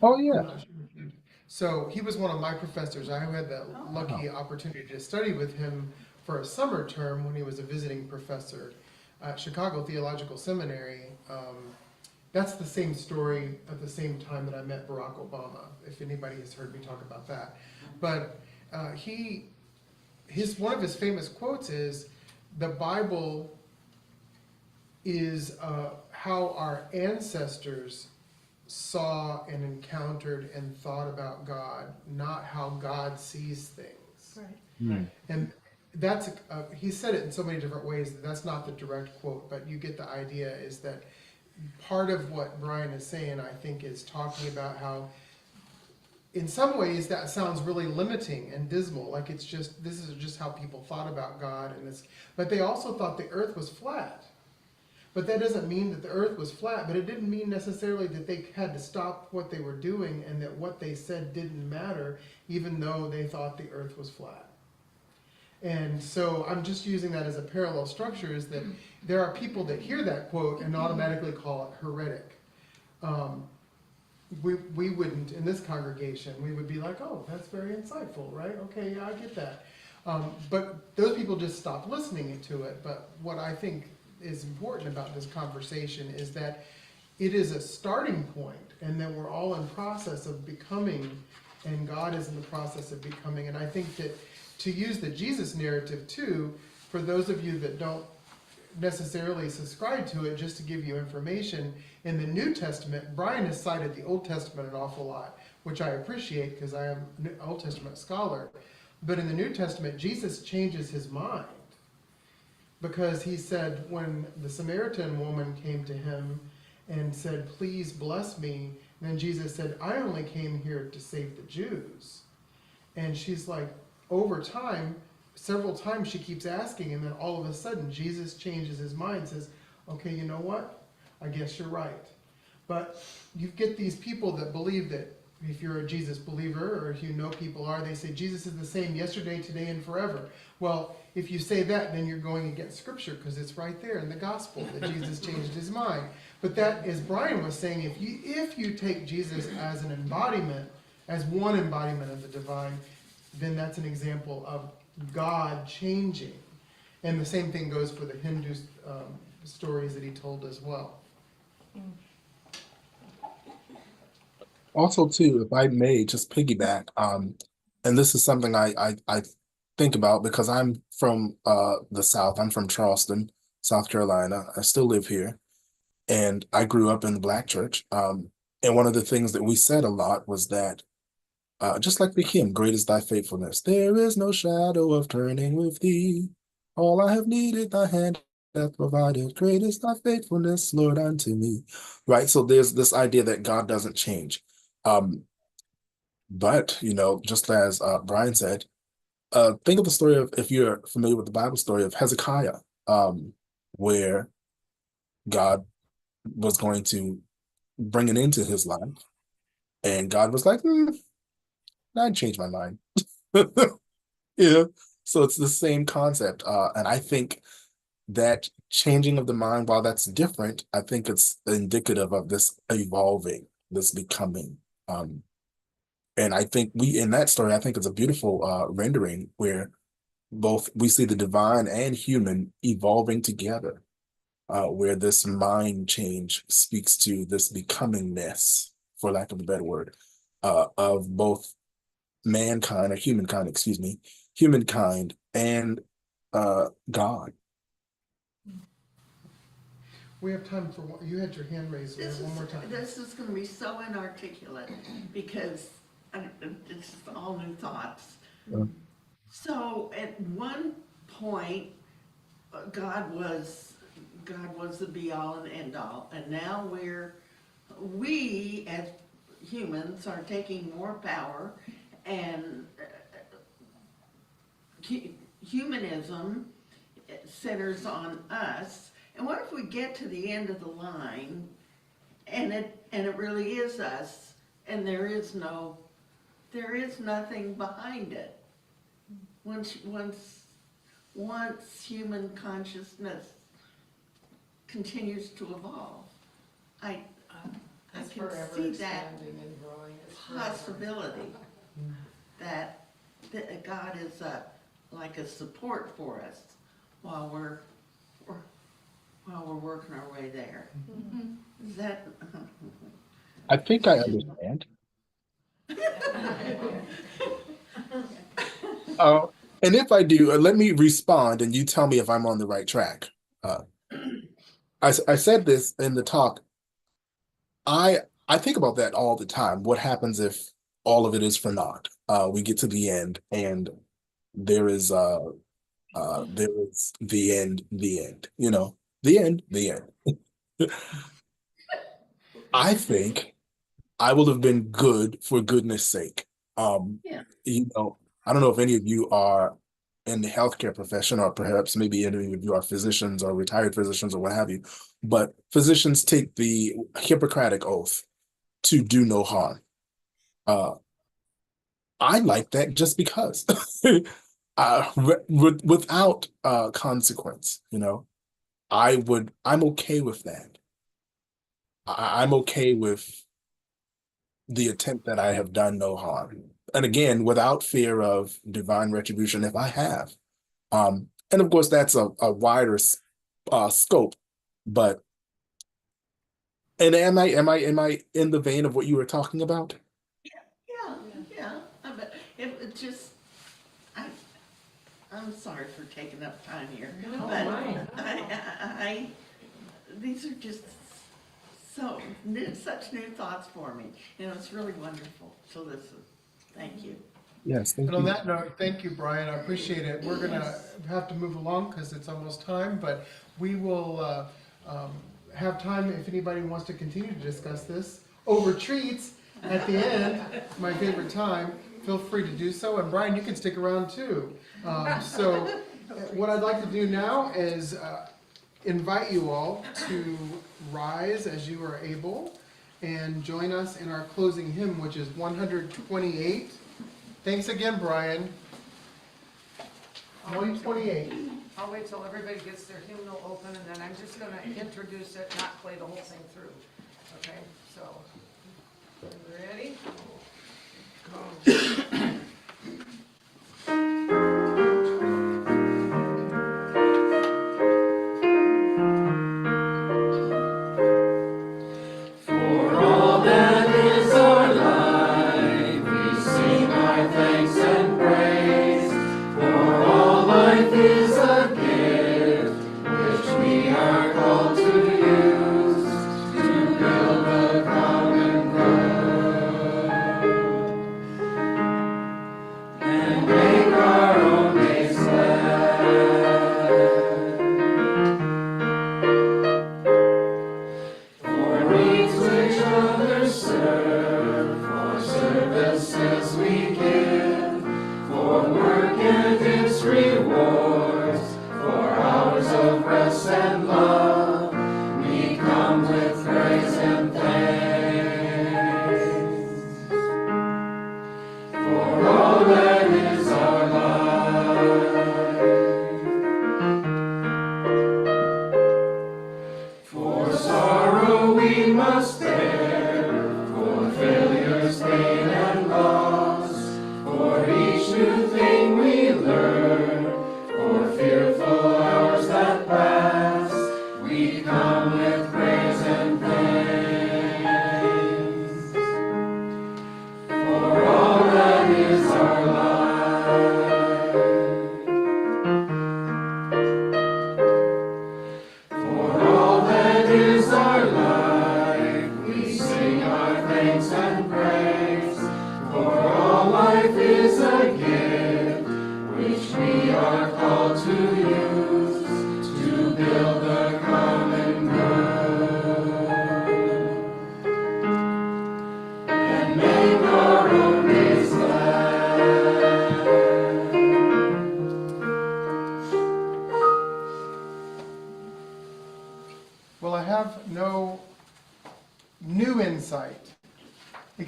Oh yeah. I'm not sure if you- So he was one of my professors. I had the lucky opportunity to study with him for a summer term when he was a visiting professor at Chicago Theological Seminary. That's the same story at the same time that I met Barack Obama, if anybody has heard me talk about that. But one of his famous quotes is, the Bible is how our ancestors saw and encountered and thought about God, not how God sees things. Right. And that's, he said it in so many different ways, that's not the direct quote, but you get the idea, is that part of what Brian is saying, I think, is talking about how in some ways that sounds really limiting and dismal, like it's just, this is just how people thought about God, and this, but they also thought the earth was flat. But that doesn't mean that the earth was flat, but it didn't mean necessarily that they had to stop what they were doing and that what they said didn't matter, even though they thought the earth was flat. And so I'm just using that as a parallel structure, is that there are people that hear that quote and automatically call it heretic. We wouldn't, in this congregation, we would be like, oh, that's very insightful, right? Okay, yeah, I get that. But those people just stop listening to it. But what I think is important about this conversation is that it is a starting point, and that we're all in process of becoming, and God is in the process of becoming. And I think that to use the Jesus narrative too, for those of you that don't necessarily subscribe to it, just to give you information, in the New Testament, Brian has cited the Old Testament an awful lot, which I appreciate because I am an Old Testament scholar. But in the New Testament, Jesus changes his mind, because he said, when the Samaritan woman came to him and said, please bless me, then Jesus said, I only came here to save the Jews. And she's like, over time, several times she keeps asking, and then all of a sudden Jesus changes his mind and says, okay, you know what? I guess you're right. But you get these people that believe that if you're a Jesus believer, or if you know people are, they say Jesus is the same yesterday, today, and forever. Well, if you say that, then you're going against Scripture, because it's right there in the gospel that Jesus changed his mind. But that, as Brian was saying, if you take Jesus as an embodiment, as one embodiment of the divine, then that's an example of God changing. And the same thing goes for the Hindu stories that he told as well. Also, too, if I may just piggyback, and this is something I think about because I'm from the South. I'm from Charleston, South Carolina. I still live here, and I grew up in the Black church. And one of the things that we said a lot was that, just like the hymn, "Great is thy faithfulness, there is no shadow of turning with thee. All I have needed, thy hand hath provided. Great is thy faithfulness, Lord, unto me." Right? So there's this idea that God doesn't change. Um, But, just as Brian said, think of the story of, if you're familiar with the Bible story of Hezekiah, where God was going to bring an end to his life, and God was like, I'd change my mind. Yeah. So it's the same concept. And I think that changing of the mind, while that's different, I think it's indicative of this evolving, this becoming. And I think in that story, I think it's a beautiful rendering where both we see the divine and human evolving together, where this mind change speaks to this becomingness, for lack of a better word, of both mankind, or humankind, excuse me, humankind and God. We have time for one. You had your hand raised there one more time. This is going to be so inarticulate because it's all new thoughts. So at one point, God was the be all and end all, and now we as humans are taking more power, and humanism centers on us. And what if we get to the end of the line and it really is us, and there is nothing behind it? Once human consciousness continues to evolve, I can see that possibility that God is like a support for us while we're working our way there. Is that? I think I understand. And if I do, let me respond and you tell me if I'm on the right track. I said this in the talk. I think about that all the time. What happens if all of it is for naught? We get to the end and there is the end, the end. I think I will have been good for goodness sake. Yeah. I don't know if any of you are in the healthcare profession, or perhaps maybe any of you are physicians or retired physicians or what have you, but physicians take the Hippocratic oath to do no harm. I like that just because, without consequence, I'm okay with that. I'm okay with the attempt that I have done no harm. And again, without fear of divine retribution if I have. And of course, that's a wider scope, but and am I in the vein of what you were talking about? Yeah. But it just, I'm sorry for taking up time here, but these are just such new thoughts for me. It's really wonderful to listen. Thank you. Yes, thank And on you. that note, thank you, Brian. I appreciate it. We're gonna have to move along because it's almost time, but we will have time if anybody wants to continue to discuss this over treats at the end, my favorite time. Feel free to do so. And Brian, you can stick around too. So what I'd like to do now is invite you all to rise as you are able and join us in our closing hymn, which is 128. Thanks again, Brian. 128. I'll wait till everybody gets their hymnal open, and then I'm just gonna introduce it, not play the whole thing through. Okay, so, ready? Go.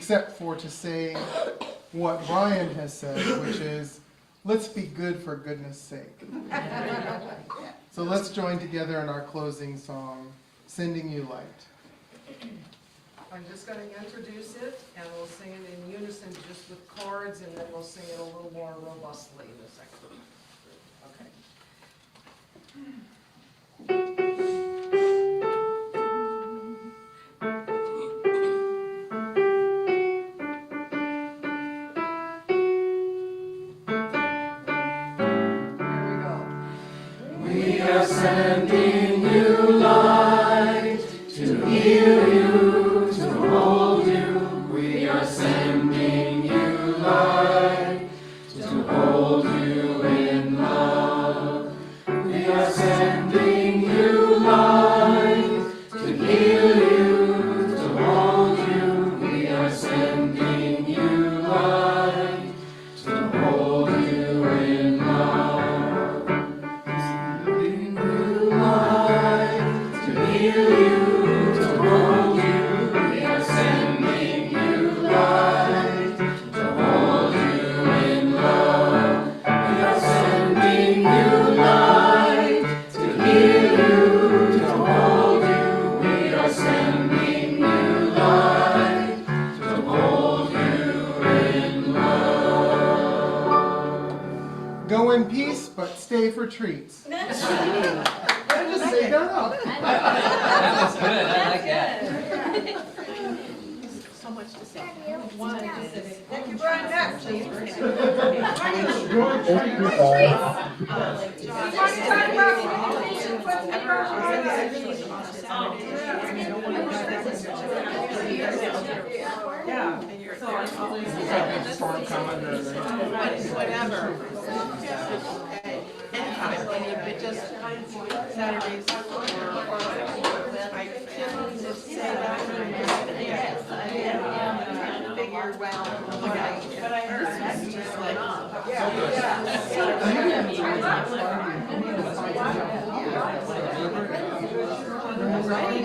except for to say what Brian has said, which is, let's be good for goodness sake. So let's join together in our closing song, Sending You Light. I'm just gonna introduce it, and we'll sing it in unison just with chords, and then we'll sing it a little more robustly in a second. We are sending you light to heal you, to hold you. We are sending you light to hold you in love. We are sending you light to heal you, to hold you. We are sending you light to hold you in love. To heal you, to hold you, we are sending you light to hold you in love. We are sending you light to heal you, to hold you. We are sending you light to hold you in love. Go in peace, but stay for treats. I just say that up. That was good, I like that. So much to say. Thank you, Brian. Next. Yeah. Whatever. Okay. Anytime, but just Saturdays I can say that. Yes, I figure, well, okay, but I heard that's just like. Right.